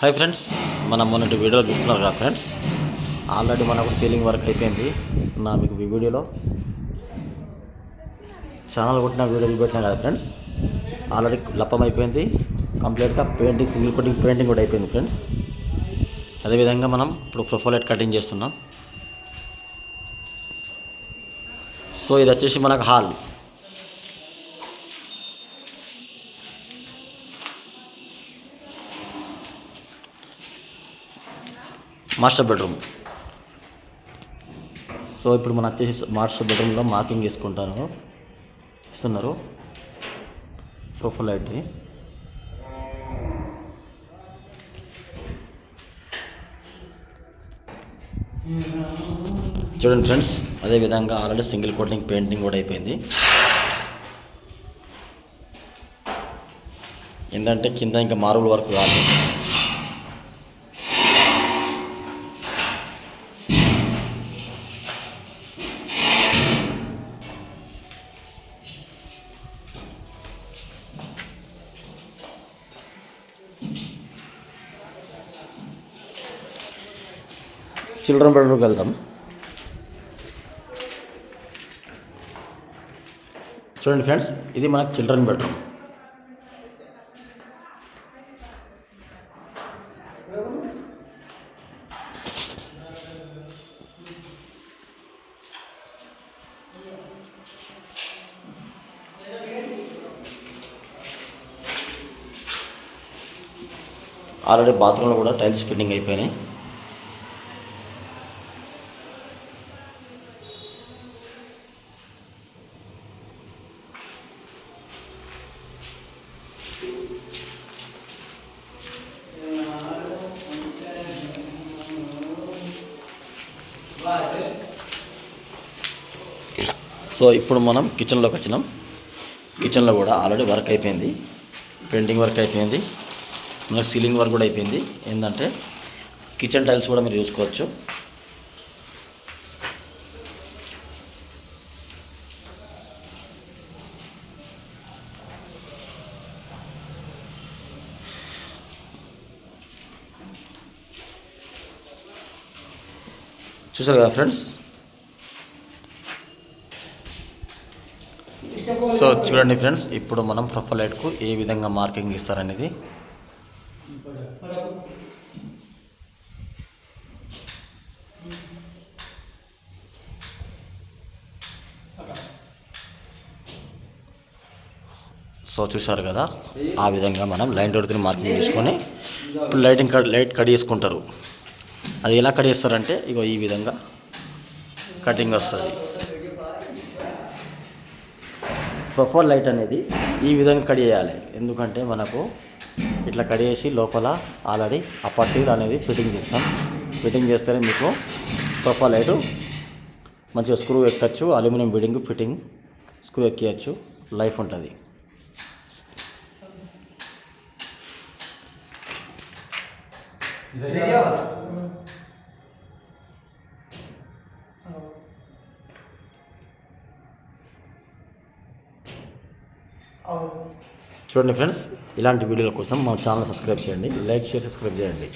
Hi friends, మనం మొన్నటి వీడియోలో చూస్తున్నారు కదా ఫ్రెండ్స్. ఆల్రెడీ మనకు సీలింగ్ వర్క్ అయిపోయింది. మీకు ఈ వీడియోలో ఛానల్ కొట్టిన వీడియో చూపెట్టినా కదా ఫ్రెండ్స్. ఆల్రెడీ లప్పం అయిపోయింది, కంప్లీట్గా పెయింటింగ్, సింగిల్ కోటింగ్ పెయింటింగ్ కూడా అయిపోయింది ఫ్రెండ్స్. అదేవిధంగా మనం ఇప్పుడు ప్రొఫైలైట్ కటింగ్ చేస్తున్నాం. సో ఇది వచ్చేసి మనకు హాల్. Master bedroom. సో ఇప్పుడు మనం వచ్చేసి మాస్టర్ బెడ్రూమ్లో మార్కింగ్ ఇస్తున్నారు ప్రొఫైలైట్ని. చూడండి ఫ్రెండ్స్, అదేవిధంగా ఆల్రెడీ సింగిల్ కోటింగ్ పెయింటింగ్ కూడా అయిపోయింది. ఏంటంటే కింద ఇంకా మార్బుల్ వర్క్ కాదు. చిల్డ్రన్ బెడ్రూమ్కి వెళ్దాం. చూడండి ఫ్రెండ్స్, ఇది మనకు చిల్డ్రన్ బెడ్రూమ్. ఆల్రెడీ బాత్రూంలో కూడా టైల్స్ ఫిట్టింగ్ అయిపోయినాయి. సో ఇప్పుడు మనం కిచెన్లోకి వచ్చినాం. కిచెన్లో కూడా ఆల్రెడీ వర్క్ అయిపోయింది, పెయింటింగ్ వర్క్ అయిపోయింది, మనకు సీలింగ్ వర్క్ కూడా అయిపోయింది. ఏంటంటే కిచెన్ టైల్స్ కూడా మీరు చూసుకోవచ్చు. చూసారు కదా ఫ్రెండ్స్. సో చూడండి ఫ్రెండ్స్, ఇప్పుడు మనం ప్రొఫైలైట్కు ఏ విధంగా మార్కింగ్ ఇస్తారనేది. సో చూసారు కదా, ఆ విధంగా మనం లైన్ తోడుతున్న మార్కింగ్ తీసుకొని ఇప్పుడు లైట్ కట్ చేసుకుంటారు. అది ఎలా కట్ చేస్తారంటే ఇగో ఈ విధంగా కటింగ్ వస్తుంది. ప్రొఫైల్ లైట్ అనేది ఈ విధంగా కట్ చేయాలి. ఎందుకంటే మనకు ఇట్లా కట్ చేసి లోపల ఆల్రెడీ ఆ పట్టీలు అనేది ఫిట్టింగ్ చేస్తాం. ఫిట్టింగ్ చేస్తేనే మీకు ప్రొఫైల్ లైటు మంచిగా స్క్రూ ఎక్కచ్చు, అల్యూమినియం బిడింగ్ ఫిట్టింగ్ స్క్రూ ఎక్కియచ్చు, లైఫ్ ఉంటుంది. చూడండి ఫ్రెండ్స్, ఇలాంటి వీడియోల కోసం మా ఛానల్ సబ్స్క్రైబ్ చేయండి, లైక్ షేర్ సబ్స్క్రైబ్ చేయండి.